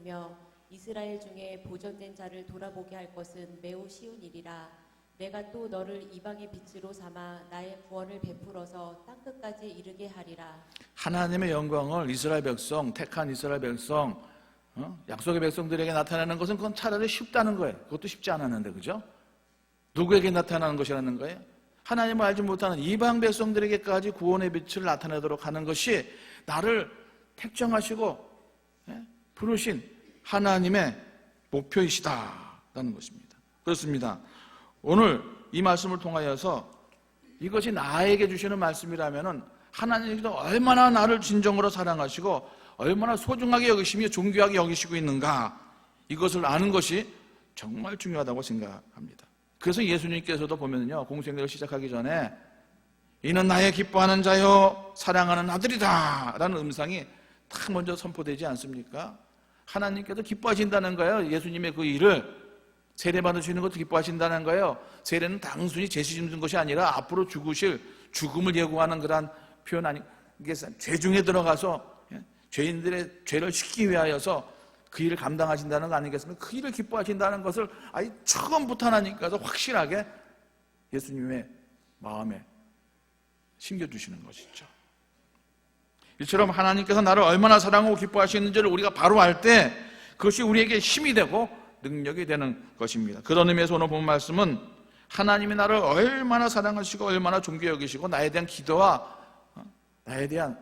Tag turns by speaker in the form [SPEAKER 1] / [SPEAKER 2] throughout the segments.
[SPEAKER 1] 일으키며 이스라엘 중에 보존된 자를 돌아보게 할 것은 매우 쉬운 일이라. 내가 또 너를 이방의 빛으로 삼아 나의 구원을 베풀어서 땅끝까지 이르게 하리라.
[SPEAKER 2] 하나님의 영광을 이스라엘 백성, 택한 이스라엘 백성, 약속의 백성들에게 나타내는 것은 그건 차라리 쉽다는 거예요. 그것도 쉽지 않았는데, 그죠? 누구에게 나타나는 것이라는 거예요? 하나님을 알지 못하는 이방 백성들에게까지 구원의 빛을 나타내도록 하는 것이 나를 택정하시고 부르신 하나님의 목표이시다라는 것입니다. 그렇습니다. 오늘 이 말씀을 통하여서 이것이 나에게 주시는 말씀이라면 하나님께서 얼마나 나를 진정으로 사랑하시고 얼마나 소중하게 여기시며 존귀하게 여기시고 있는가, 이것을 아는 것이 정말 중요하다고 생각합니다. 그래서 예수님께서도 보면요, 공생애를 시작하기 전에 이는 나의 기뻐하는 자요 사랑하는 아들이다 라는 음성이 딱 먼저 선포되지 않습니까? 하나님께서 기뻐하신다는 거예요. 예수님의 그 일을 세례 받으시는 것도 기뻐하신다는 거예요. 세례는 단순히 죄 씻는 것이 아니라 앞으로 죽으실 죽음을 예고하는 그런 표현 아니겠어요? 죄 중에 들어가서 죄인들의 죄를 씻기 위하여서 그 일을 감당하신다는 거 아니겠습니까? 그 일을 기뻐하신다는 것을 아예 처음부터 하나님께서 확실하게 예수님의 마음에 심겨주시는 것이죠. 이처럼 하나님께서 나를 얼마나 사랑하고 기뻐하시는지를 우리가 바로 알 때 그것이 우리에게 힘이 되고 능력이 되는 것입니다. 그런 의미에서 오늘 본 말씀은 하나님이 나를 얼마나 사랑하시고 얼마나 존귀 여기시고 나에 대한 기도와 나에 대한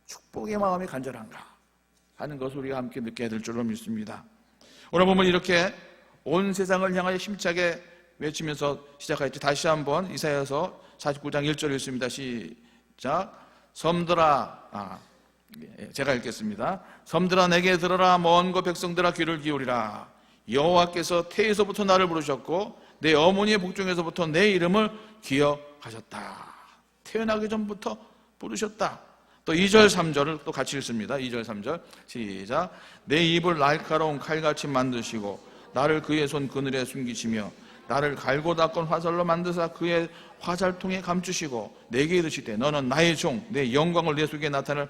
[SPEAKER 2] 축복의 마음이 간절한가 하는 것을 우리가 함께 느껴야 될 줄로 믿습니다. 오늘 보면 이렇게 온 세상을 향하여 힘차게 외치면서 시작하였죠. 다시 한번 이사야서 49장 1절 읽습니다. 시작. 섬들아, 제가 읽겠습니다. 섬들아 내게 들어라. 먼 곳 백성들아 귀를 기울이라. 여호와께서 태에서부터 나를 부르셨고 내 어머니의 복중에서부터 내 이름을 기억하셨다. 태어나기 전부터 부르셨다. 또 2절 3절을 또 같이 읽습니다. 2절 3절 시작. 내 입을 날카로운 칼같이 만드시고 나를 그의 손 그늘에 숨기시며 나를 갈고 닦은 화살로 만드사 그의 화살통에 감추시고 내게 이르시되 너는 나의 종 내 영광을 내 속에 나타낼.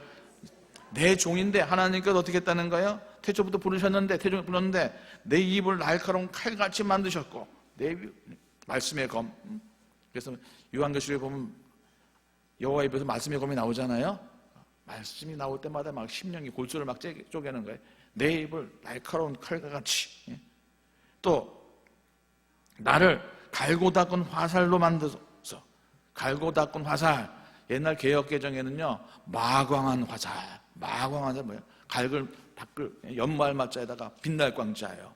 [SPEAKER 2] 내 종인데 하나님께서 어떻게 했다는 거예요? 태초부터 부르셨는데, 태초부터 불렀는데 내 입을 날카로운 칼같이 만드셨고 내 말씀의 검. 그래서 요한계시록에 보면 여호와 입에서 말씀의 검이 나오잖아요. 말씀이 나올 때마다 막 심령이 골수를 막 쪼개는 거예요. 내 입을 날카로운 칼과 같이. 또 나를 갈고 닦은 화살로 만들어서. 갈고 닦은 화살. 옛날 개역개정에는요 마광한 화살. 마광한 화살 뭐예요? 갈글 닦을 연말 맞자에다가 빛날 광자예요.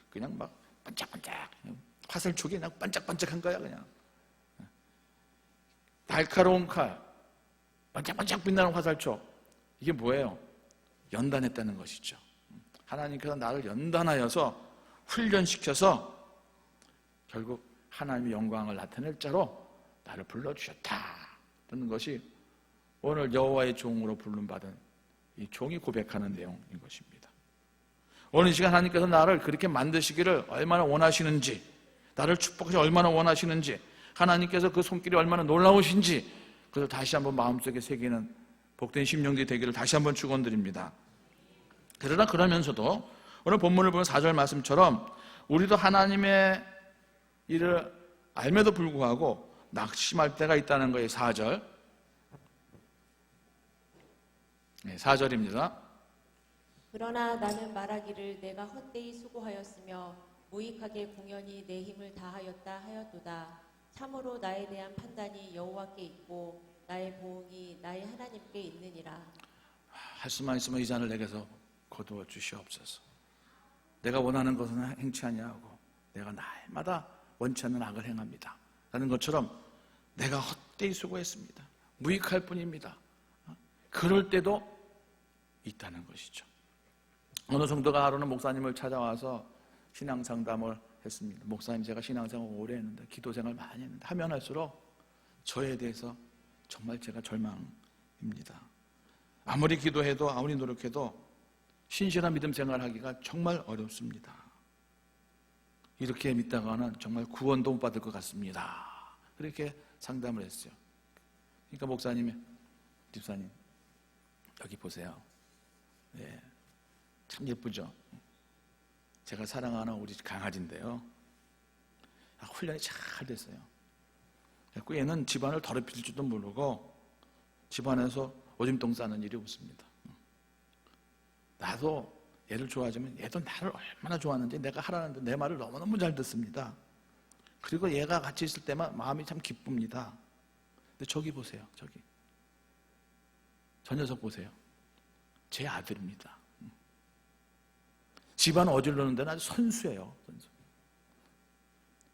[SPEAKER 2] 그냥 막 반짝반짝 화살촉이 그냥 반짝반짝한 거야. 그냥 날카로운 칼, 반짝반짝 빛나는 화살촉. 이게 뭐예요? 연단했다는 것이죠. 하나님께서 나를 연단하여서 훈련시켜서 결국 하나님의 영광을 나타낼 자로 나를 불러주셨다는 것이 오늘 여호와의 종으로 부름받은 이 종이 고백하는 내용인 것입니다. 오늘 이 시간 하나님께서 나를 그렇게 만드시기를 얼마나 원하시는지, 나를 축복하시 얼마나 원하시는지, 하나님께서 그 손길이 얼마나 놀라우신지 그것을 다시 한번 마음속에 새기는 복된 심령들이 되기를 다시 한번 축원드립니다. 그러나 그러면서도 오늘 본문을 보면 4절 말씀처럼 우리도 하나님의 일을 알매도 불구하고 낙심할 때가 있다는 거예요. 4절. 4절입니다.
[SPEAKER 1] 그러나 나는 말하기를 내가 헛되이 수고하였으며 무익하게 공연히 내 힘을 다하였다 하였도다. 참으로 나에 대한 판단이 여호와께 있고 나의 보응이 나의 하나님께 있느니라.
[SPEAKER 2] 할 수만 있으면 이 잔을 내게서 거두어 주시옵소서. 내가 원하는 것은 행치 아니하고 내가 날마다 원치 않는 악을 행합니다 라는 것처럼 내가 헛되이 수고했습니다. 무익할 뿐입니다. 그럴 때도 있다는 것이죠. 어느 성도가 하루는 목사님을 찾아와서 신앙상담을 했습니다. 목사님, 제가 신앙생활 오래 했는데 기도생활 많이 했는데 하면 할수록 저에 대해서 정말 제가 절망입니다. 아무리 기도해도 아무리 노력해도 신실한 믿음 생활하기가 정말 어렵습니다. 이렇게 믿다가는 정말 구원도 못 받을 것 같습니다. 그렇게 상담을 했어요. 그러니까 목사님이, 집사님 여기 보세요. 참 예쁘죠. 제가 사랑하는 우리 강아지인데요, 훈련이 잘 됐어요. 그래서 얘는 집안을 더럽힐 줄도 모르고 집안에서 오줌똥 싸는 일이 없습니다. 나도 얘를 좋아하지만 얘도 나를 얼마나 좋아하는지 내가 하라는데 내 말을 너무너무 잘 듣습니다. 그리고 얘가 같이 있을 때만 마음이 참 기쁩니다. 근데 저기 보세요. 저 녀석 보세요. 제 아들입니다. 집안 어지르는 데는 아주 선수예요. 선수.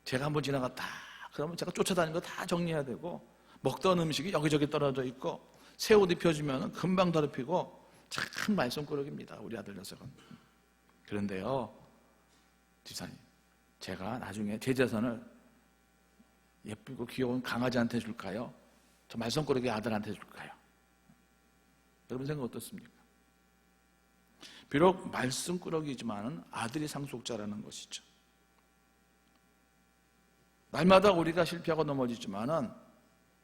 [SPEAKER 2] 제가 한번 지나갔다 그러면 제가 쫓아다니는 거 다 정리해야 되고, 먹던 음식이 여기저기 떨어져 있고, 새 옷 입혀주면 금방 더럽히고, 참 말썽꾸러기입니다, 우리 아들 녀석은. 그런데요, 집사님, 제가 나중에 제 재산을 예쁘고 귀여운 강아지한테 줄까요? 저 말썽꾸러기 아들한테 줄까요? 여러분 생각 어떻습니까? 비록 말썽꾸러기지만 아들이 상속자라는 것이죠. 날마다 우리가 실패하고 넘어지지만은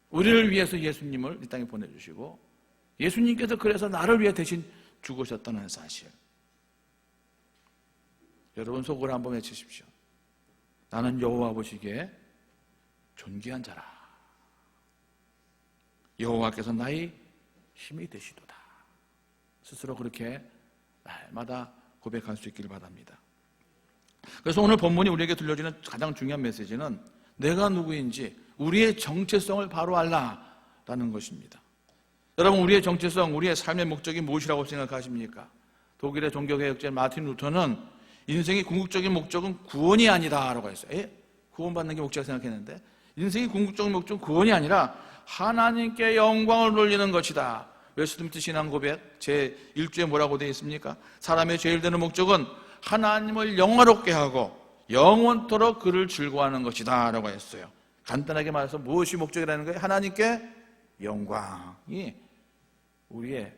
[SPEAKER 2] 우리를 위해서 예수님을 이 땅에 보내주시고, 예수님께서 그래서 나를 위해 대신 죽으셨다는 사실, 여러분 속으로 한번 외치십시오. 나는 여호와 보시기에 존귀한 자라. 여호와께서 나의 힘이 되시도다. 스스로 그렇게 날마다 고백할 수 있기를 바랍니다. 그래서 오늘 본문이 우리에게 들려주는 가장 중요한 메시지는 내가 누구인지 우리의 정체성을 바로 알라라는 것입니다. 여러분, 우리의 정체성, 우리의 삶의 목적이 무엇이라고 생각하십니까? 독일의 종교개혁자 마틴 루터는 인생의 궁극적인 목적은 구원이 아니다라고 했어요. 구원받는 게 목적이라고 생각했는데, 인생의 궁극적인 목적은 구원이 아니라 하나님께 영광을 돌리는 것이다. 웨스트민스터 신앙 고백 제 1주에 뭐라고 되어 있습니까? 사람의 제일 되는 목적은 하나님을 영화롭게 하고 영원토록 그를 즐거워하는 것이다 라고 했어요. 간단하게 말해서 무엇이 목적이라는 거예요? 하나님께 영광이 우리의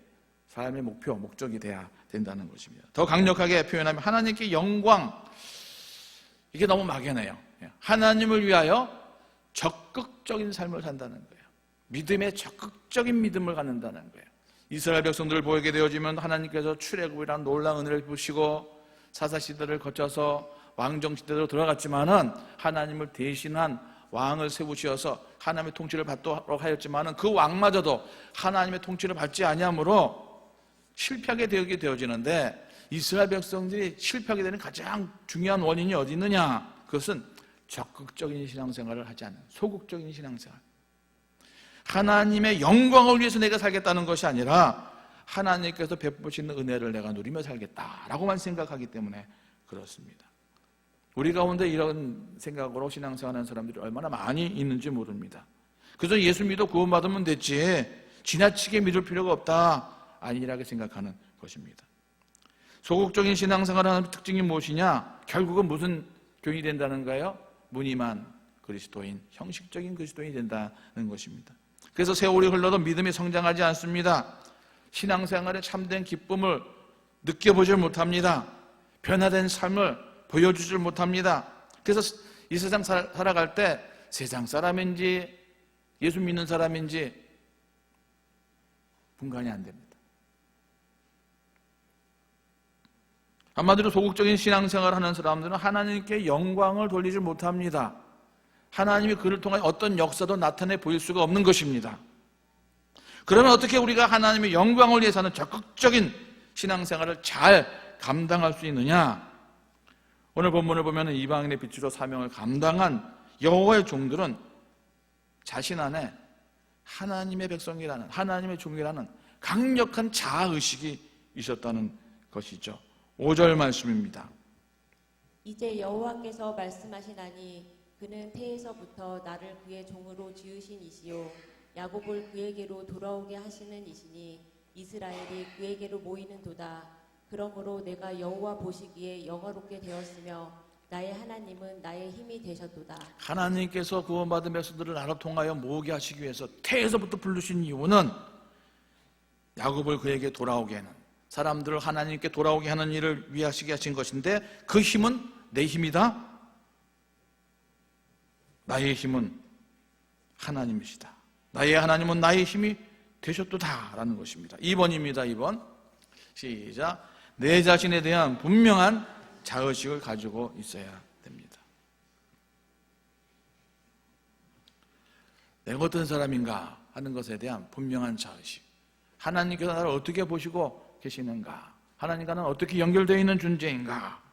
[SPEAKER 2] 삶의 목표, 목적이 돼야 된다는 것입니다. 더 강력하게 표현하면 하나님께 영광, 이게 너무 막연해요. 하나님을 위하여 적극적인 삶을 산다는 거예요. 믿음의 적극적인 믿음을 갖는다는 거예요. 이스라엘 백성들을 보게 되어지면 하나님께서 출애굽이라는 놀라운 은혜를 부시고 사사시대를 거쳐서 왕정시대로 들어갔지만은 하나님을 대신한 왕을 세우시어서 하나님의 통치를 받도록 하였지만은 그 왕마저도 하나님의 통치를 받지 아니하므로 실패하게 되어지는데, 이스라엘 백성들이 실패하게 되는 가장 중요한 원인이 어디 있느냐? 그것은 적극적인 신앙생활을 하지 않는 소극적인 신앙생활. 하나님의 영광을 위해서 내가 살겠다는 것이 아니라 하나님께서 베푸시는 은혜를 내가 누리며 살겠다라고만 생각하기 때문에 그렇습니다. 우리 가운데 이런 생각으로 신앙생활하는 사람들이 얼마나 많이 있는지 모릅니다. 그래서 예수 믿어 구원받으면 됐지 지나치게 믿을 필요가 없다, 안일하게 생각하는 것입니다. 소극적인 신앙생활을 하는 특징이 무엇이냐? 결국은 무슨 교인이 된다는가요? 무늬만 그리스도인, 형식적인 그리스도인이 된다는 것입니다. 그래서 세월이 흘러도 믿음이 성장하지 않습니다. 신앙생활의 참된 기쁨을 느껴보질 못합니다. 변화된 삶을 보여주질 못합니다. 그래서 이 세상 살아갈 때 세상 사람인지 예수 믿는 사람인지 분간이 안 됩니다. 한마디로 소극적인 신앙생활을 하는 사람들은 하나님께 영광을 돌리지 못합니다. 하나님이 그를 통해 어떤 역사도 나타내 보일 수가 없는 것입니다. 그러면 어떻게 우리가 하나님의 영광을 위해서 하는 적극적인 신앙생활을 잘 감당할 수 있느냐? 오늘 본문을 보면 이방인의 빛으로 사명을 감당한 여호와의 종들은 자신 안에 하나님의 백성이라는, 하나님의 종이라는 강력한 자아의식이 있었다는 것이죠. 5절 말씀입니다.
[SPEAKER 1] 이제 여호와께서 말씀하시나니 그는 태에서부터 나를 그의 종으로 지으신 이시요 야곱을 그에게로 돌아오게 하시는 이시니 이스라엘이 그에게로 모이는도다. 그러므로 내가 여호와 보시기에 영화롭게 되었으며 나의 하나님은 나의 힘이 되셨도다.
[SPEAKER 2] 하나님께서 구원받은 백성들을 나로 통하여 모으게 하시기 위해서 태에서부터 부르신 이유는 야곱을 그에게 돌아오게 하는, 사람들을 하나님께 돌아오게 하는 일을 위하시게 하신 것인데, 그 힘은 내 힘이다? 나의 힘은 하나님이시다. 나의 하나님은 나의 힘이 되셨도다 라는 것입니다. 2번입니다. 2번 시작. 내 자신에 대한 분명한 자의식을 가지고 있어야 됩니다. 내가 어떤 사람인가 하는 것에 대한 분명한 자의식. 하나님께서 나를 어떻게 보시고 계시는가? 하나님과는 어떻게 연결되어 있는 존재인가?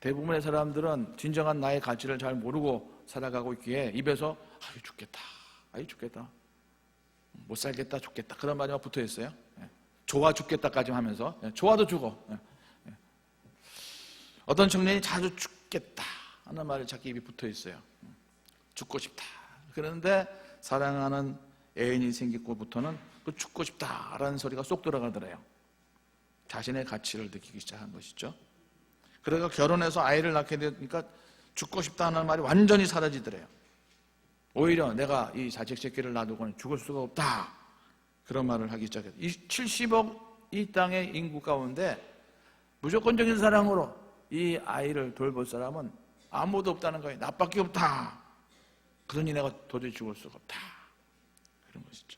[SPEAKER 2] 대부분의 사람들은 진정한 나의 가치를 잘 모르고 살아가고 있기에 입에서 아유 죽겠다, 아유 죽겠다, 못 살겠다, 죽겠다 그런 말이 막 붙어 있어요. 좋아 죽겠다까지 하면서 좋아도 죽어. 어떤 청년이 자주 죽겠다 하는 말이 자기 입에 붙어 있어요. 죽고 싶다. 그런데 사랑하는 애인이 생기고부터는 그 죽고 싶다라는 소리가 쏙 들어가더래요. 자신의 가치를 느끼기 시작한 것이죠. 그래서 결혼해서 아이를 낳게 되니까 죽고 싶다 하는 말이 완전히 사라지더래요. 오히려 내가 이 자식 새끼를 놔두고는 죽을 수가 없다. 그런 말을 하기 시작했어요. 이 70억 이 땅의 인구 가운데 무조건적인 사랑으로 이 아이를 돌볼 사람은 아무도 없다는 거예요. 나밖에 없다. 그러니 내가 도저히 죽을 수가 없다. 그런 것이죠.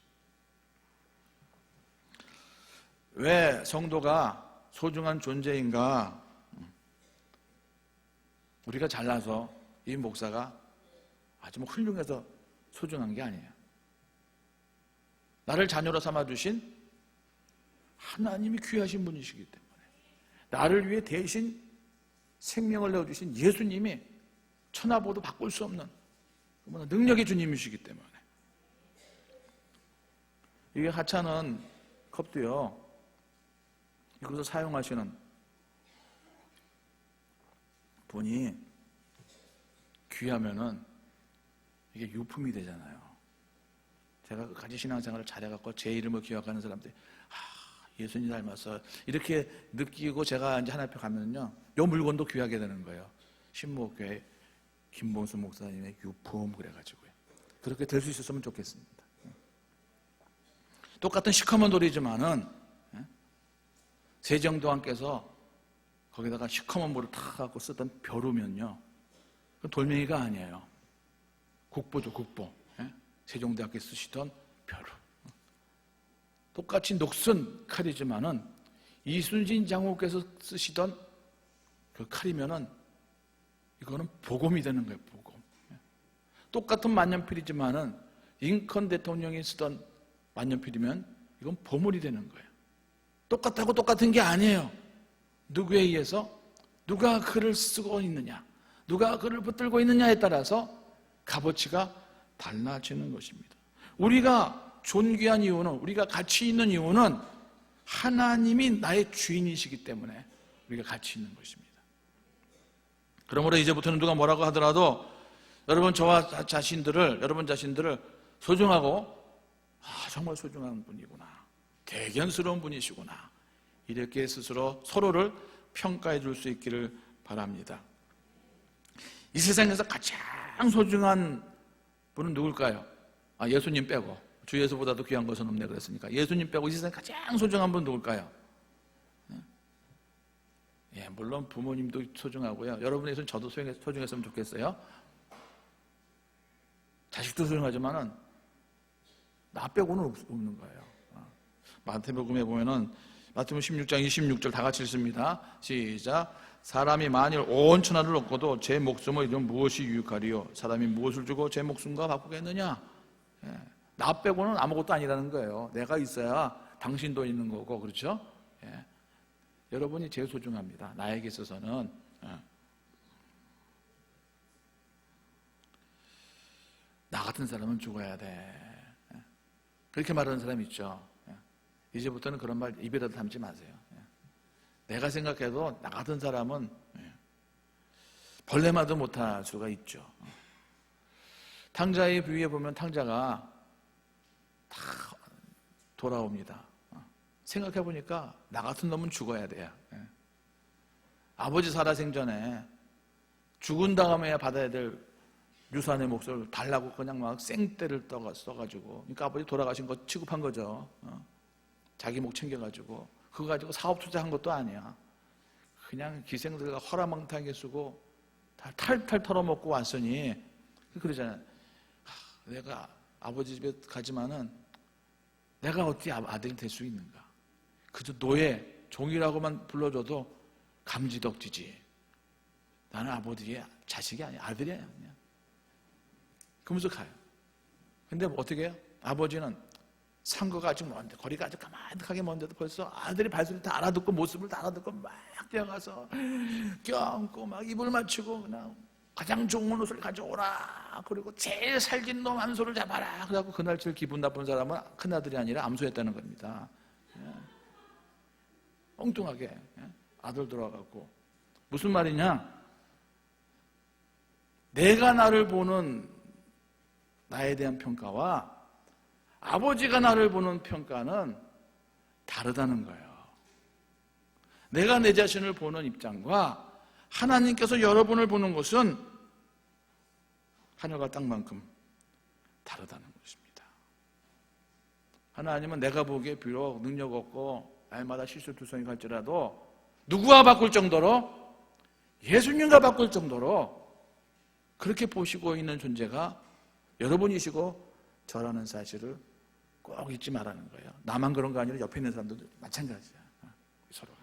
[SPEAKER 2] 왜 성도가 소중한 존재인가? 우리가 잘나서 이 목사가 아주 훌륭해서 소중한 게 아니에요. 나를 자녀로 삼아주신 하나님이 귀하신 분이시기 때문에, 나를 위해 대신 생명을 내어주신 예수님이 천하보도 바꿀 수 없는 능력의 주님이시기 때문에. 이게 하찮은 컵도요, 이것을 사용하시는 분이 귀하면은 이게 유품이 되잖아요. 제가 끝까지 신앙생활을 잘해갖고 제 이름을 기억하는 사람들이 예수님 닮았어 이렇게 느끼고 제가 이제 하나님 앞에 가면요, 요 물건도 귀하게 되는 거예요. 신목교회 김봉수 목사님의 유품 그래가지고요. 그렇게 될 수 있었으면 좋겠습니다. 똑같은 시커먼 돌이지만은 세종대왕께서 거기다가 시커먼 물을 탁 갖고 쓰던 벼루면요, 그건 돌멩이가 아니에요. 국보죠, 국보. 세종대왕께 쓰시던 벼루. 똑같이 녹슨 칼이지만은 이순신 장군께서 쓰시던 그 칼이면은 이거는 보검이 되는 거예요, 보검. 똑같은 만년필이지만은 링컨 대통령이 쓰던 만년필이면 이건 보물이 되는 거예요. 똑같다고 똑같은 게 아니에요. 누구에 의해서 누가 글을 쓰고 있느냐, 누가 글을 붙들고 있느냐에 따라서 값어치가 달라지는 것입니다. 우리가 존귀한 이유는, 우리가 가치 있는 이유는 하나님이 나의 주인이시기 때문에 우리가 가치 있는 것입니다. 그러므로 이제부터는 누가 뭐라고 하더라도 여러분 여러분 자신들을 소중하고 정말 소중한 분이구나, 대견스러운 분이시구나, 이렇게 스스로 서로를 평가해 줄 수 있기를 바랍니다. 이 세상에서 가장 소중한 분은 누굴까요? 예수님 빼고. 주 예수보다도 귀한 것은 없네 그랬으니까 예수님 빼고 이 세상에 가장 소중한 분은 누굴까요? 물론 부모님도 소중하고요. 여러분의 손 저도 소중했으면 좋겠어요. 자식도 소중하지만은 나 빼고는 없는 거예요. 마태복음에 보면은 마태복음 16장 26절 다 같이 읽습니다. 시작. 사람이 만일 온 천하를 얻고도 제 목숨을 잃으면 무엇이 유익하리요? 사람이 무엇을 주고 제 목숨과 바꾸겠느냐? 나 빼고는 아무것도 아니라는 거예요. 내가 있어야 당신도 있는 거고, 그렇죠? 여러분이 제일 소중합니다. 나에게 있어서는. 나 같은 사람은 죽어야 돼. 그렇게 말하는 사람이 있죠. 이제부터는 그런 말 입에라도 담지 마세요. 내가 생각해도 나 같은 사람은 벌레마도 못할 수가 있죠. 탕자의 비유에 보면 탕자가 다 돌아옵니다. 생각해보니까 나 같은 놈은 죽어야 돼요. 아버지 살아생전에 죽은 다음에야 받아야 될 유산의 몫을 달라고 그냥 막 생떼를 써가지고, 그러니까 아버지 돌아가신 거 취급한 거죠. 자기 목 챙겨가지고 그거 가지고 사업 투자한 것도 아니야. 그냥 기생들과 허라망탕하게 쓰고 다 탈탈 털어먹고 왔으니 그러잖아요. 내가 아버지 집에 가지만은 내가 어떻게 아들이 될 수 있는가? 그저 노예, 종이라고만 불러줘도 감지덕지지. 나는 아버지의 자식이 아니야. 아들이야. 그냥. 그러면서 가요. 근데 어떻게 해요? 아버지는 상거가 아직 먼데, 거리가 아주 가만하게 먼데도 벌써 아들이 발소리 다 알아듣고 모습을 다 알아듣고 막 뛰어가서 껴안고 막 입을 맞추고 그냥 가장 좋은 옷을 가져오라. 그리고 제일 살찐 놈 암소를 잡아라. 그래갖고 그날 제일 기분 나쁜 사람은 큰아들이 아니라 암소였다는 겁니다. 엉뚱하게 아들 돌아가고. 무슨 말이냐? 내가 나를 보는 나에 대한 평가와 아버지가 나를 보는 평가는 다르다는 거예요. 내가 내 자신을 보는 입장과 하나님께서 여러분을 보는 것은 하늘과 땅만큼 다르다는 것입니다. 하나님은 내가 보기에 비록 능력 없고 날마다 실수투성이 갈지라도 누구와 바꿀 정도로, 예수님과 바꿀 정도로 그렇게 보시고 있는 존재가 여러분이시고 저라는 사실을 꼭 잊지 말라는 거예요. 나만 그런 거 아니라 옆에 있는 사람들도 마찬가지야. 서로가.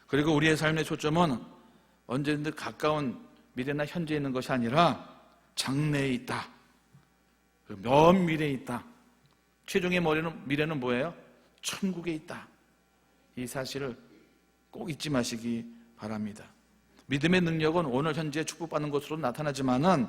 [SPEAKER 2] 그리고 우리의 삶의 초점은 언제든지 가까운 미래나 현재에 있는 것이 아니라 장래에 있다. 먼 미래에 있다. 최종의 미래는 뭐예요? 천국에 있다. 이 사실을 꼭 잊지 마시기 바랍니다. 믿음의 능력은 오늘 현재 축복받는 것으로 나타나지만은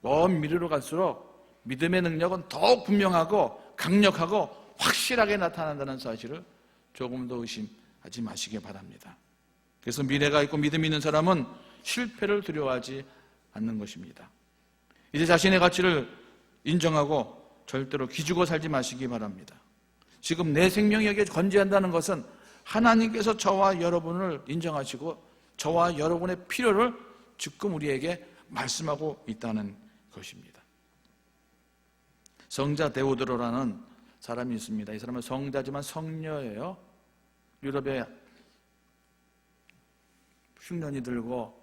[SPEAKER 2] 먼 미래로 갈수록 믿음의 능력은 더욱 분명하고 강력하고 확실하게 나타난다는 사실을 조금 더 의심하지 마시기 바랍니다. 그래서 미래가 있고 믿음이 있는 사람은 실패를 두려워하지 않는 것입니다. 이제 자신의 가치를 인정하고 절대로 기죽어 살지 마시기 바랍니다. 지금 내 생명이 여기에 건재한다는 것은 하나님께서 저와 여러분을 인정하시고 저와 여러분의 필요를 지금 우리에게 말씀하고 있다는 것입니다. 성자 데오드로라는 사람이 있습니다. 이 사람은 성자지만 성녀예요. 유럽에 흉년이 들고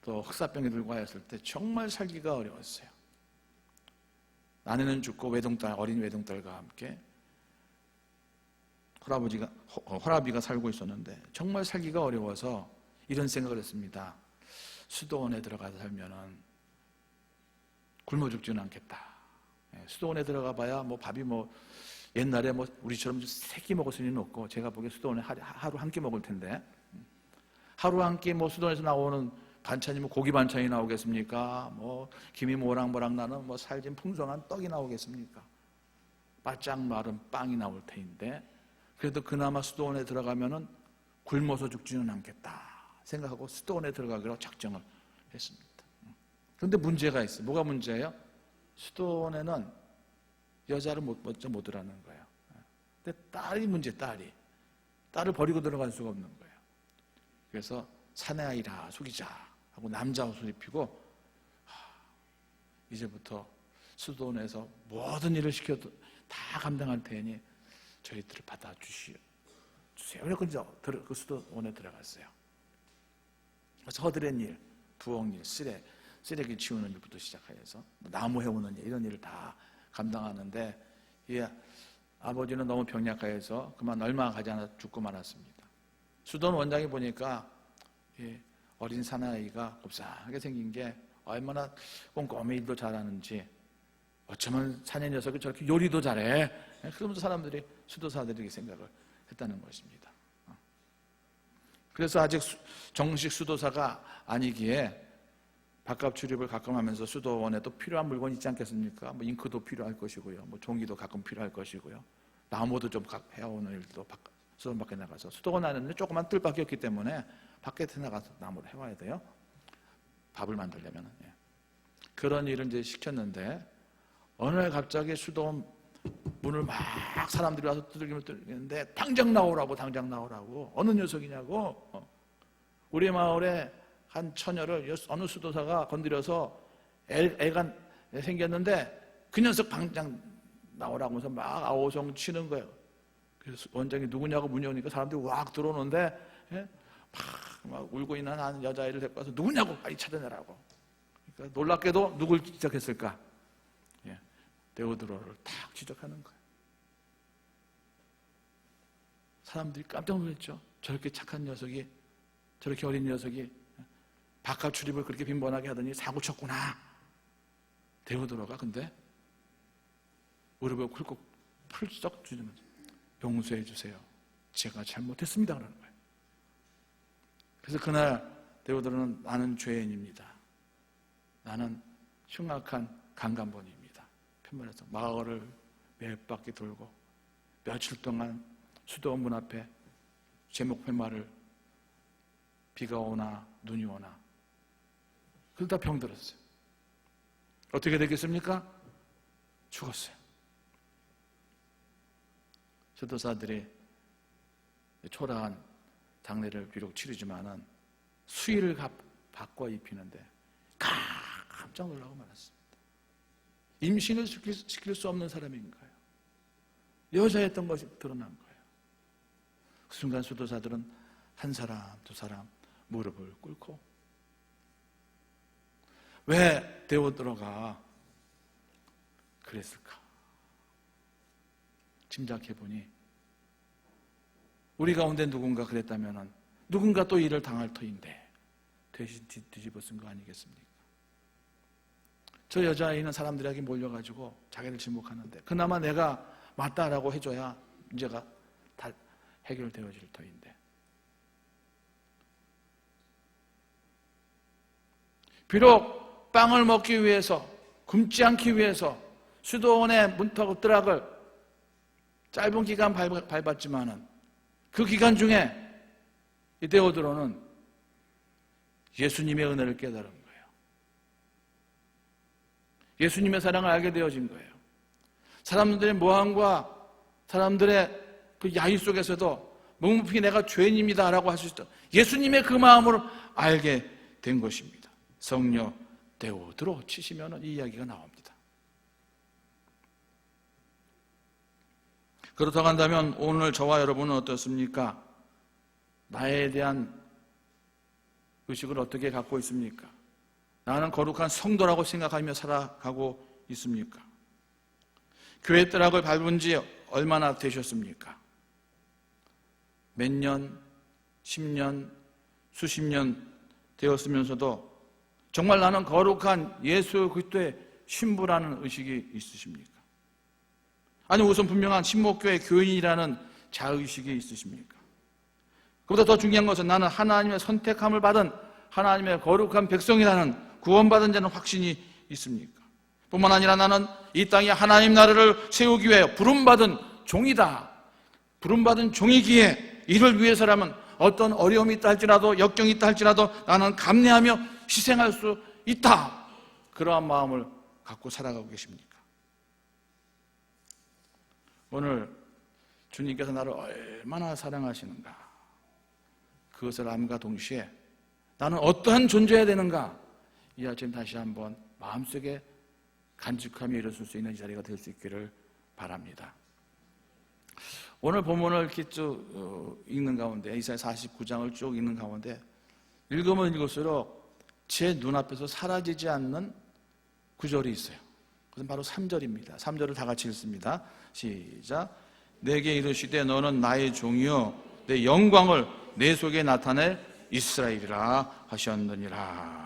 [SPEAKER 2] 또 흑사병이 들고 하였을 때 정말 살기가 어려웠어요. 아내는 죽고 어린 외동딸과 함께 호라비가 살고 있었는데 정말 살기가 어려워서 이런 생각을 했습니다. 수도원에 들어가서 살면은 굶어 죽지는 않겠다. 수도원에 들어가 봐야 밥이 옛날에 우리처럼 세 끼 먹을 수는 없고, 제가 보기에 수도원에 하루 한 끼 먹을 텐데, 하루 한 끼 수도원에서 나오는 반찬이 고기 반찬이 나오겠습니까? 김이 모락모락 나는 살진 풍성한 떡이 나오겠습니까? 바짝 마른 빵이 나올 테인데, 그래도 그나마 수도원에 들어가면은 굶어서 죽지는 않겠다 생각하고 수도원에 들어가기로 작정을 했습니다. 그런데 문제가 있어요. 뭐가 문제예요? 수도원에는 여자를 못 들어가는 거예요. 근데 딸을 버리고 들어갈 수가 없는 거예요. 그래서 사내아이라 속이자 하고 남자 옷을 입히고, 이제부터 수도원에서 모든 일을 시켜도 다 감당할 테니 저희들을 받아주세요. 그래서 그 수도원에 들어갔어요. 그래서 허드렛 일, 부엌 일, 쓰레기 치우는 일부터 시작해서 나무 해오는 일, 이런 일을 다 감당하는데, 아버지는 너무 병약해서 그만 얼마 가지 않아 죽고 말았습니다. 수도원 원장이 보니까 어린 사나이가 곱상하게 생긴 게 얼마나 꼼꼼히 일도 잘하는지, 어쩌면 사내 녀석이 저렇게 요리도 잘해. 그러면서 사람들이, 수도사들이 생각을 했다는 것입니다. 그래서 아직 정식 수도사가 아니기에 밥값 출입을 가끔 하면서 수도원에 또 필요한 물건이 있지 않겠습니까? 잉크도 필요할 것이고요, 종이도 가끔 필요할 것이고요, 나무도 좀 해오는 일도 수도원 밖에 나가서, 수도원 안에는 조그만 뜰밖에 없기 때문에 밖에 나가서 나무를 해와야 돼요. 밥을 만들려면. 그런 일을 이제 시켰는데, 어느 날 갑자기 수도원 문을 막 사람들이 와서 두들기는데 당장 나오라고. 어느 녀석이냐고. 우리 마을에 한 처녀를 어느 수도사가 건드려서 애가 생겼는데 그 녀석 당장 나오라고 해서 막 아우성 치는 거예요. 그래서 원장이 누구냐고 문이 오니까 사람들이 왁 들어오는데 막 울고 있는 한 여자아이를 데리고 와서 누구냐고 빨리 찾아내라고. 그러니까 놀랍게도 누굴 지적했을까? 데오드로를 탁 지적하는 거예요. 사람들이 깜짝 놀랐죠. 저렇게 착한 녀석이, 저렇게 어린 녀석이 바깥 출입을 그렇게 빈번하게 하더니 사고 쳤구나. 데오드로가 근데 무릎을 꿇고 풀썩 주저면서 용서해 주세요. 제가 잘못했습니다. 그러는 거예요. 그래서 그날 데오드로는 나는 죄인입니다. 나는 흉악한 강간범입니다. 편말해서 마을을 몇 바퀴 돌고 며칠 동안 수도원 앞에 제목 팻말을 비가 오나 눈이 오나 그러다 병들었어요. 어떻게 되겠습니까? 죽었어요. 수도사들이 초라한 장례를 비록 치르지만은 수의를 바꿔 입히는데 깜짝 놀라고 말았습니다. 임신을 시킬 수 없는 사람인 거예요. 여자였던 것이 드러난 거예요. 그 순간 수도사들은 한 사람, 두 사람 무릎을 꿇고 왜 데오드로가 그랬을까? 짐작해보니 우리 가운데 누군가 그랬다면 누군가 또 일을 당할 터인데 대신 뒤집어 쓴 거 아니겠습니까? 저 여자아이는 사람들에게 몰려가지고 자기를 지목하는데 그나마 내가 맞다라고 해줘야 문제가 다 해결되어질 터인데 비록 빵을 먹기 위해서 굶지 않기 위해서 수도원의 문턱 드락을 짧은 기간 밟았지만은 그 기간 중에 이 데오드로는 예수님의 은혜를 깨달은 거예요. 예수님의 사랑을 알게 되어진 거예요. 사람들의 모함과 사람들의 그 야유 속에서도 묵묵히 내가 죄인입니다 라고 할 수 있다. 예수님의 그 마음을 알게 된 것입니다. 성녀 데오드로 치시면 이 이야기가 나옵니다. 그렇다고 한다면 오늘 저와 여러분은 어떻습니까? 나에 대한 의식을 어떻게 갖고 있습니까? 나는 거룩한 성도라고 생각하며 살아가고 있습니까? 교회 뜨락을 밟은 지 얼마나 되셨습니까? 몇 년, 10년, 수십 년 되었으면서도 정말 나는 거룩한 예수 그리스도의 신부라는 의식이 있으십니까? 아니 우선 분명한 신목교회 교인이라는 자의식이 있으십니까? 그보다 더 중요한 것은 나는 하나님의 선택함을 받은 하나님의 거룩한 백성이라는 구원받은 자는 확신이 있습니까? 뿐만 아니라 나는 이 땅에 하나님 나라를 세우기 위해 부름받은 종이다. 부름받은 종이기에 이를 위해서라면 어떤 어려움이 있다 할지라도 역경이 있다 할지라도 나는 감내하며 희생할 수 있다. 그러한 마음을 갖고 살아가고 계십니까? 오늘 주님께서 나를 얼마나 사랑하시는가 그것을 암과 동시에 나는 어떠한 존재해야 되는가 이 아침 다시 한번 마음속에 간직하며 일어설 수 있는 이 자리가 될 수 있기를 바랍니다. 오늘 본문을 이렇게 쭉 읽는 가운데 이사야 49장을 쭉 읽는 가운데 읽으면 읽을수록 제 눈앞에서 사라지지 않는 구절이 있어요. 그것은 바로 3절입니다. 3절을 다 같이 읽습니다. 시작. 내게 이르시되 너는 나의 종이요 내 영광을 내 속에 나타낼 이스라엘이라 하셨느니라.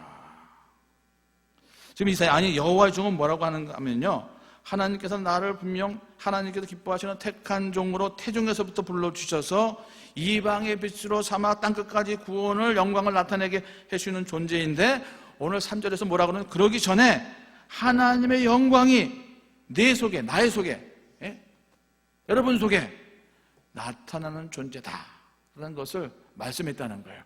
[SPEAKER 2] 지금 이사야 아니 여호와의 종은 뭐라고 하는가 하면요, 하나님께서 나를 분명 하나님께서 기뻐하시는 택한 종으로 태중에서부터 불러주셔서 이방의 빛으로 삼아 땅끝까지 구원을 영광을 나타내게 해주는 존재인데 오늘 3절에서 뭐라고 하는 그러기 전에 하나님의 영광이 내 속에 나의 속에 여러분 속에 나타나는 존재다 라는 것을 말씀했다는 거예요.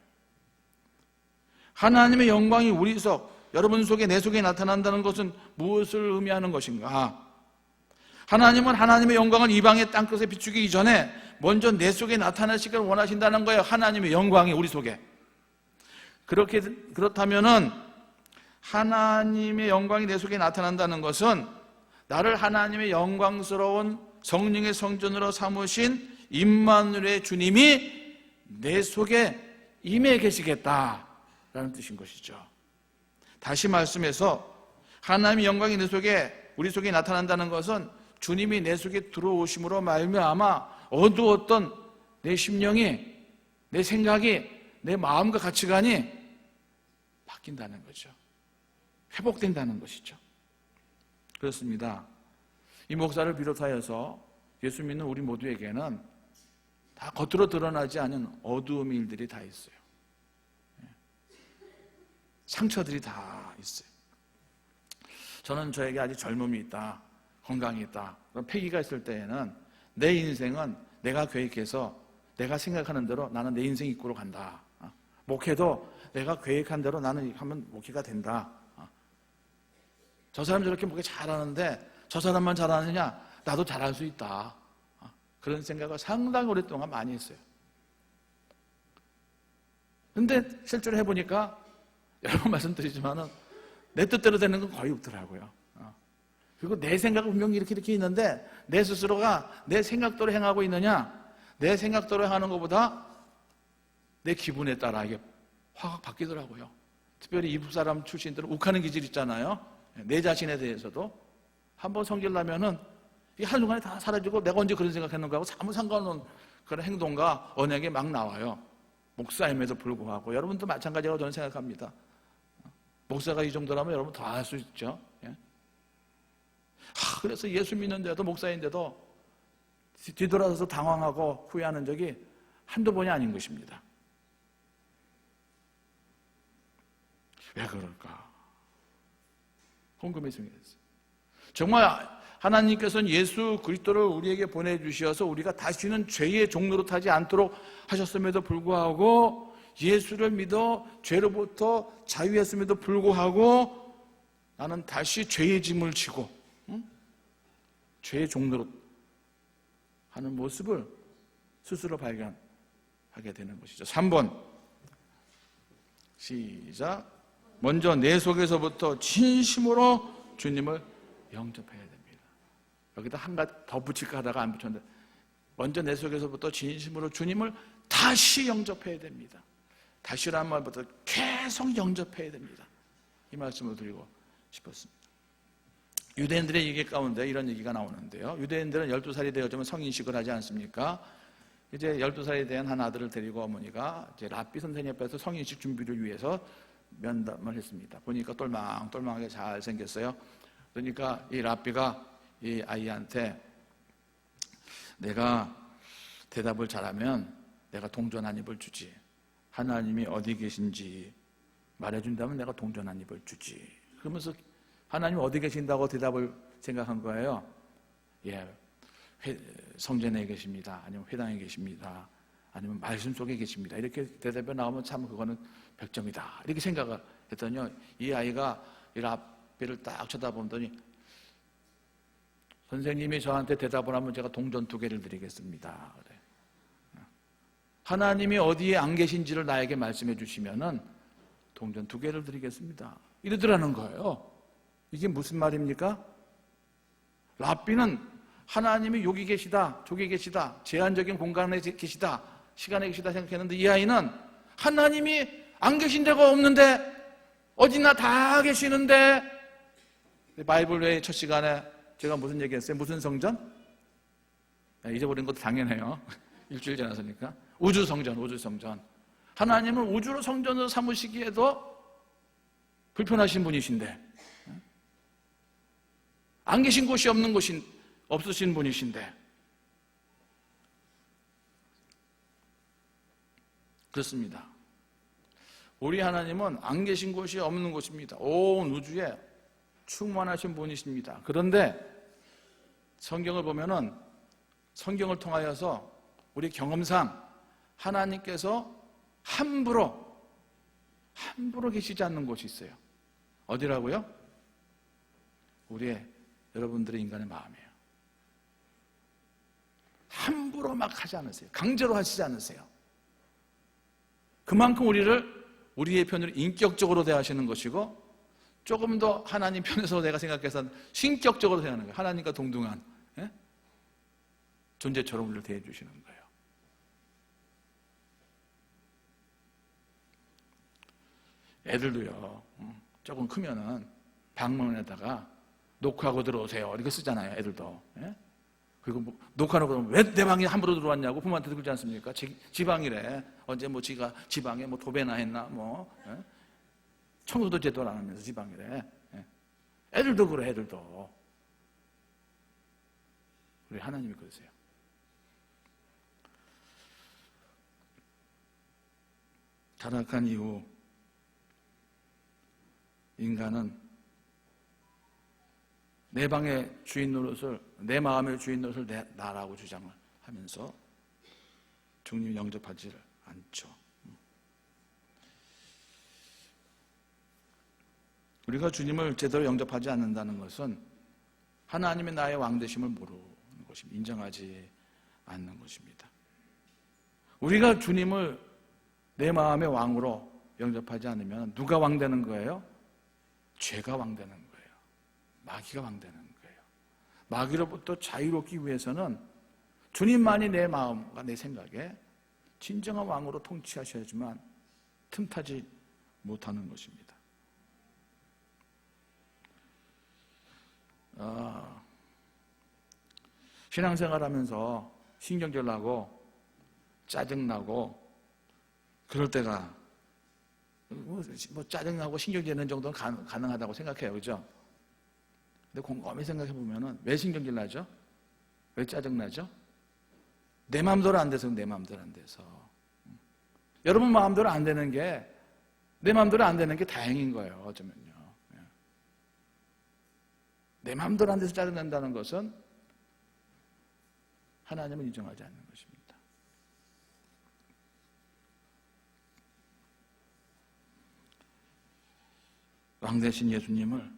[SPEAKER 2] 하나님의 영광이 우리 속 여러분 속에 내 속에 나타난다는 것은 무엇을 의미하는 것인가? 하나님은 하나님의 영광을 이방의 땅끝에 비추기 이전에 먼저 내 속에 나타나시기를 원하신다는 거예요. 하나님의 영광이 우리 속에. 그렇다면은 하나님의 영광이 내 속에 나타난다는 것은 나를 하나님의 영광스러운 성령의 성전으로 삼으신 임마누엘의 주님이 내 속에 임해 계시겠다라는 뜻인 것이죠. 다시 말씀해서 하나님의 영광이 내 속에 우리 속에 나타난다는 것은 주님이 내 속에 들어오심으로 말미암아 어두웠던 내 심령이, 내 생각이, 내 마음과 가치관이 바뀐다는 거죠. 회복된다는 것이죠. 그렇습니다. 이 목사를 비롯하여서 예수 믿는 우리 모두에게는 다 겉으로 드러나지 않은 어두움 일들이 다 있어요. 상처들이 다 있어요. 저는 저에게 아직 젊음이 있다, 건강이 있다, 그런 패기가 있을 때에는 내 인생은 내가 계획해서 내가 생각하는 대로 나는 내 인생 이끌어 간다. 목회도 내가 계획한 대로 나는 하면 목회가 된다. 저 사람 저렇게 목회 잘하는데 저 사람만 잘하느냐? 나도 잘할 수 있다. 그런 생각을 상당히 오랫동안 많이 했어요. 근데 실제로 해보니까 여러 번 말씀드리지만은 내 뜻대로 되는 건 거의 없더라고요. 그리고 내 생각은 분명히 이렇게 있는데 내 스스로가 내 생각대로 행하고 있느냐? 내 생각대로 행하는 것보다 내 기분에 따라 이게 확 바뀌더라고요. 특별히 이북 사람 출신들은 욱하는 기질 있잖아요. 내 자신에 대해서도 한번 섬기려면은 이 한순간에 다 사라지고 내가 언제 그런 생각했는가 하고 아무 상관없는 그런 행동과 언행이 막 나와요. 목사임에도 불구하고 여러분도 마찬가지라고 저는 생각합니다. 목사가 이 정도라면 여러분 더 할 수 있죠. 그래서 예수 믿는데도 목사인데도 뒤돌아서서 당황하고 후회하는 적이 한두 번이 아닌 것입니다. 왜 그럴까? 궁금해집니다. 정말 하나님께서는 예수 그리스도를 우리에게 보내주셔서 우리가 다시는 죄의 종로로 타지 않도록 하셨음에도 불구하고 예수를 믿어 죄로부터 자유했음에도 불구하고 나는 다시 죄의 짐을 지고 죄의 종로로 하는 모습을 스스로 발견하게 되는 것이죠. 3번 시작. 먼저 내 속에서부터 진심으로 주님을 영접해야 됩니다. 여기다 한 가지 더 붙일까 하다가 안 붙였는데 먼저 내 속에서부터 진심으로 주님을 다시 영접해야 됩니다. 다시라는 말부터 계속 영접해야 됩니다. 이 말씀을 드리고 싶었습니다. 유대인들의 얘기 가운데 이런 얘기가 나오는데요. 유대인들은 12살이 되어지면 성인식을 하지 않습니까? 이제 12살이 된 한 아들을 데리고 어머니가 이제 랍비 선생님 앞에서 성인식 준비를 위해서 면담을 했습니다. 보니까 똘망똘망하게 잘 생겼어요. 그러니까 이 랍비가 이 아이한테 내가 대답을 잘하면 내가 동전 한 입을 주지. 하나님이 어디 계신지 말해준다면 내가 동전 한 입을 주지. 그러면서 하나님 어디 계신다고 대답을 생각한 거예요. 예, 성전에 계십니다. 아니면 회당에 계십니다. 아니면 말씀 속에 계십니다. 이렇게 대답이 나오면 참 그거는 100점이다. 이렇게 생각을 했더니요. 이 아이가 이 랍비를 딱 쳐다보더니 선생님이 저한테 대답을 하면 제가 동전 2개를 드리겠습니다. 그래. 하나님이 어디에 안 계신지를 나에게 말씀해 주시면은 동전 2개를 드리겠습니다. 이러더라는 거예요. 이게 무슨 말입니까? 랍비는 하나님이 여기 계시다, 저기 계시다, 제한적인 공간에 계시다, 시간에 계시다 생각했는데 이 아이는 하나님이 안 계신 데가 없는데 어디나 다 계시는데 바이블 웨이 첫 시간에 제가 무슨 얘기했어요? 무슨 성전? 잊어버린 것도 당연해요. 일주일 지났으니까. 우주성전. 하나님을 우주로 성전으로 삼으시기에도 불편하신 분이신데 안 계신 곳이 없으신 분이신데 그렇습니다. 우리 하나님은 안 계신 곳이 없는 곳입니다. 온 우주에 충만하신 분이십니다. 그런데 성경을 보면은 성경을 통하여서 우리 경험상 하나님께서 함부로 계시지 않는 곳이 있어요. 어디라고요? 여러분들의 인간의 마음이에요. 함부로 막 하지 않으세요. 강제로 하시지 않으세요. 그만큼 우리의 편으로 인격적으로 대하시는 것이고 조금 더 하나님 편에서 내가 생각해서 신격적으로 대하는 거예요. 하나님과 동등한 존재처럼 우리를 대해 주시는 거예요. 애들도요. 조금 크면은 방문에다가 녹화하고 들어오세요. 이렇게 쓰잖아요, 애들도. 예? 그리고 뭐 녹화하고 그러면 왜 내 방에 함부로 들어왔냐고 부모한테 그러지 않습니까? 지방이래. 언제 뭐 지가 지방에 뭐 도배나 했나 뭐. 예? 청소도 제대로 안 하면서 지방이래. 예? 애들도 그래, 애들도. 우리 하나님이 그러세요. 타락한 이후 인간은 내 방의 주인 노릇을, 내 마음의 주인 노릇을 나라고 주장을 하면서 주님 영접하지를 않죠. 우리가 주님을 제대로 영접하지 않는다는 것은 하나님의 나의 왕 되심을 모르는 것입니다. 인정하지 않는 것입니다. 우리가 주님을 내 마음의 왕으로 영접하지 않으면 누가 왕 되는 거예요? 죄가 왕 되는 거예요. 마귀가 왕 되는 거예요. 마귀로부터 자유롭기 위해서는 주님만이 내 마음과 내 생각에 진정한 왕으로 통치하셔야지만 틈타지 못하는 것입니다. 신앙생활하면서 신경질 나고 짜증나고 그럴 때가 뭐 짜증나고 신경질 내는 정도는 가능하다고 생각해요. 그죠? 근데 곰곰이 생각해 보면은 왜 신경질 나죠? 왜 짜증나죠? 내 마음대로 안 돼서. 내 마음대로 안 돼서. 여러분 마음대로 안 되는 게, 내 마음대로 안 되는 게 다행인 거예요. 어쩌면요. 내 마음대로 안 돼서 짜증난다는 것은 하나님을 인정하지 않는 것입니다. 왕 되신 예수님을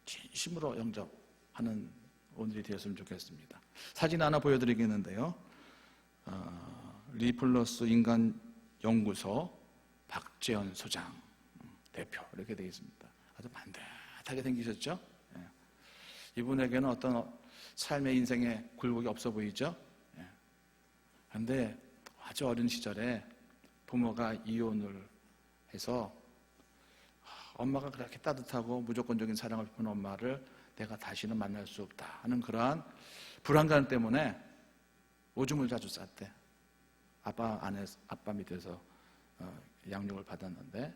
[SPEAKER 2] 진심으로 영접하는 오늘이 되었으면 좋겠습니다. 사진 하나 보여드리겠는데요. 리플러스 인간연구소 박재현 소장 대표 이렇게 되어 있습니다. 아주 반듯하게 생기셨죠? 이분에게는 어떤 삶의 인생의 굴곡이 없어 보이죠? 그런데 아주 어린 시절에 부모가 이혼을 해서 엄마가 그렇게 따뜻하고 무조건적인 사랑을 베푸는 엄마를 내가 다시는 만날 수 없다 하는 그러한 불안감 때문에 오줌을 자주 쌌대. 아빠 밑에서 양육을 받았는데,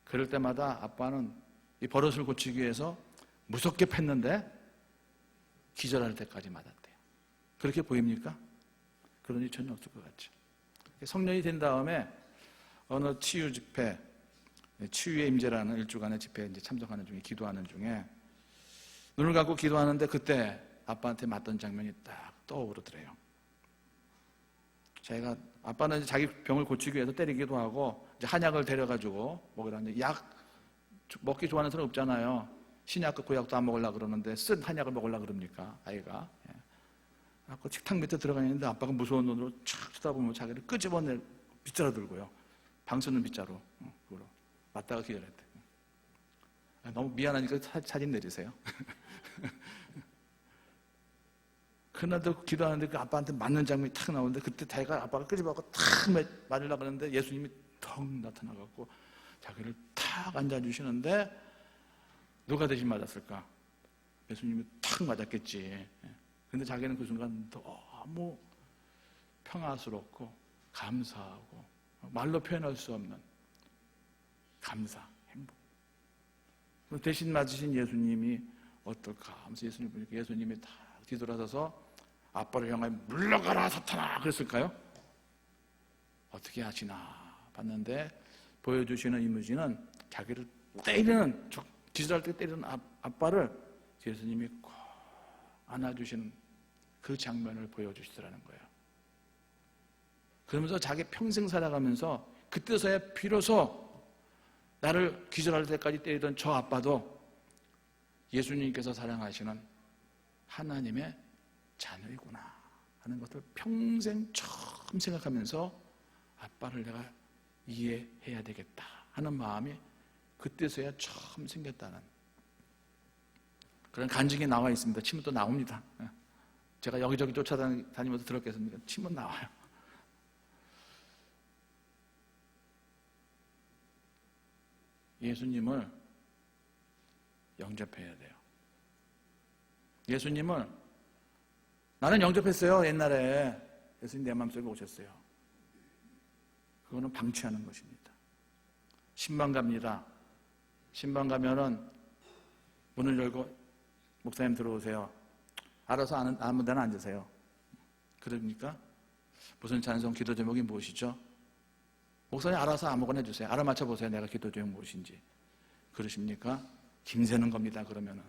[SPEAKER 2] 그럴 때마다 아빠는 이 버릇을 고치기 위해서 무섭게 팼는데 기절할 때까지 맞았대요. 그렇게 보입니까? 그런 일 전혀 없을 것 같죠. 성년이 된 다음에 어느 치유 집회, 치유의 임재라는 일주간의 집회에 이제 참석하는 중에, 기도하는 중에 눈을 감고 기도하는데 그때 아빠한테 맞던 장면이 딱 떠오르더래요. 자기가, 아빠는 이제 자기 병을 고치기 위해서 때리기도 하고 이제 한약을 데려가지고 먹으라는데, 약 먹기 좋아하는 사람 없잖아요. 신약과 고약도 안 먹으려고 그러는데 쓴 한약을 먹으려고 그럽니까, 아이가. 그 식탁 밑에 들어가 있는데 아빠가 무서운 눈으로 촥 쳐다보면 자기를 끄집어내 빗자루 들고요. 방수는 빗자루. 그걸로 맞다가 기절했대. 너무 미안하니까 사진 내주세요. 그날도 기도하는데 그 아빠한테 맞는 장면이 탁 나오는데, 그때 자기가 아빠가 끄집어갖고 탁 맞으려고 하는데 예수님이 턱 나타나갖고 자기를 탁 앉아주시는데, 누가 대신 맞았을까? 예수님이 탁 맞았겠지. 근데 자기는 그 순간 너무 평화스럽고 감사하고 말로 표현할 수 없는 감사, 행복. 대신 맞으신 예수님이 어떨까 하면서 예수님 보니까 예수님이 다 뒤돌아서서 아빠를 향하여 물러가라 사탄아 그랬을까요? 어떻게 하시나 봤는데 보여주시는 이미지는 자기를 때리는, 기절할 때 때리는 아빠를 예수님이 꼭 안아주시는 그 장면을 보여주시더라는 거예요. 그러면서 자기 평생 살아가면서 그때서야 비로소 나를 기절할 때까지 때리던 저 아빠도 예수님께서 사랑하시는 하나님의 자녀이구나 하는 것을 평생 처음 생각하면서 아빠를 내가 이해해야 되겠다 하는 마음이 그때서야 처음 생겼다는 그런 간증이 나와 있습니다. 침은 또 나옵니다. 제가 여기저기 쫓아다니면서 들었겠습니까? 침은 나와요. 예수님을 영접해야 돼요. 예수님을 나는 영접했어요. 옛날에 예수님 내 마음속에 오셨어요. 그거는 방치하는 것입니다. 신방 갑니다. 신방 가면은 문을 열고 목사님 들어오세요. 알아서 아무 데나 앉으세요. 그러니까 무슨 찬송 기도 제목이 무엇이죠? 목사님 알아서 아무거나 해주세요. 알아맞혀 보세요. 내가 기도 제목 무엇인지. 그러십니까? 김새는 겁니다. 그러면은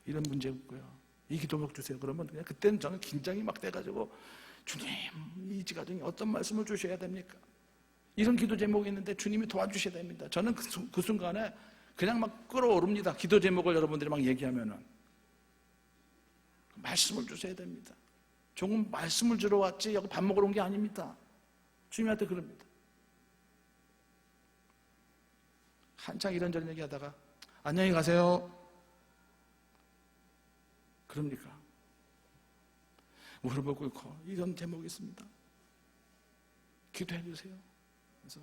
[SPEAKER 2] 이런 문제 없고요. 이 기도목 주세요. 그러면 그냥 그때는 저는 긴장이 막 돼가지고 주님 이 가정에 어떤 말씀을 주셔야 됩니까? 이런 기도 제목이 있는데 주님이 도와주셔야 됩니다. 저는 그 순간에 그냥 막 끌어오릅니다. 기도 제목을 여러분들이 막 얘기하면은 말씀을 주셔야 됩니다. 조금 말씀을 주러 왔지 여기 밥 먹으러 온 게 아닙니다. 주님한테 그럽니다. 한창 이런저런 얘기하다가 안녕히 가세요. 그럽니까? 무릎을 꿇고 이런 제목이 있습니다. 기도해 주세요. 그래서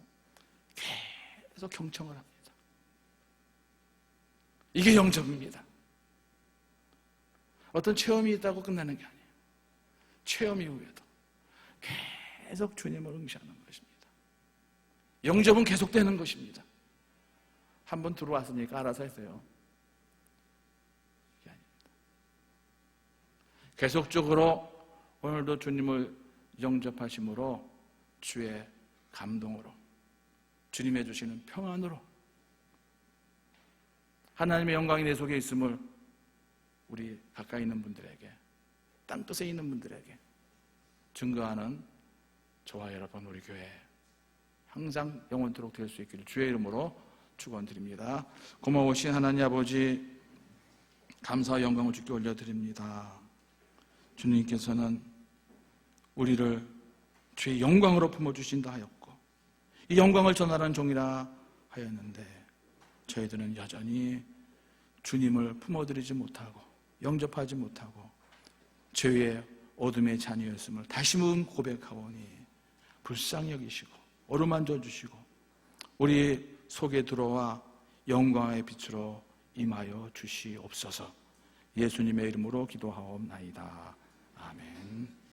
[SPEAKER 2] 계속 경청을 합니다. 이게 영접입니다. 어떤 체험이 있다고 끝나는 게 아니에요. 체험 이후에도 계속 주님을 응시하는 것입니다. 영접은 계속되는 것입니다. 한번 들어왔으니까 알아서 했어요. 이게 아닙니다. 계속적으로 오늘도 주님을 영접하심으로 주의 감동으로 주님의 주시는 평안으로 하나님의 영광이 내 속에 있음을 우리 가까이 있는 분들에게 땅끝에 있는 분들에게 증거하는 저와 여러분 우리 교회 항상 영원토록 될 수 있기를 주의 이름으로 축원드립니다. 고마우신 하나님 아버지 감사와 영광을 주께 올려드립니다. 주님께서는 우리를 주의 영광으로 품어주신다 하였고 이 영광을 전하는 종이라 하였는데 저희들은 여전히 주님을 품어드리지 못하고 영접하지 못하고 죄의 어둠의 자녀였음을 다시금 고백하오니 불쌍히 여기시고 어루만져 주시고 우리 속에 들어와 영광의 빛으로 임하여 주시옵소서. 예수님의 이름으로 기도하옵나이다. 아멘.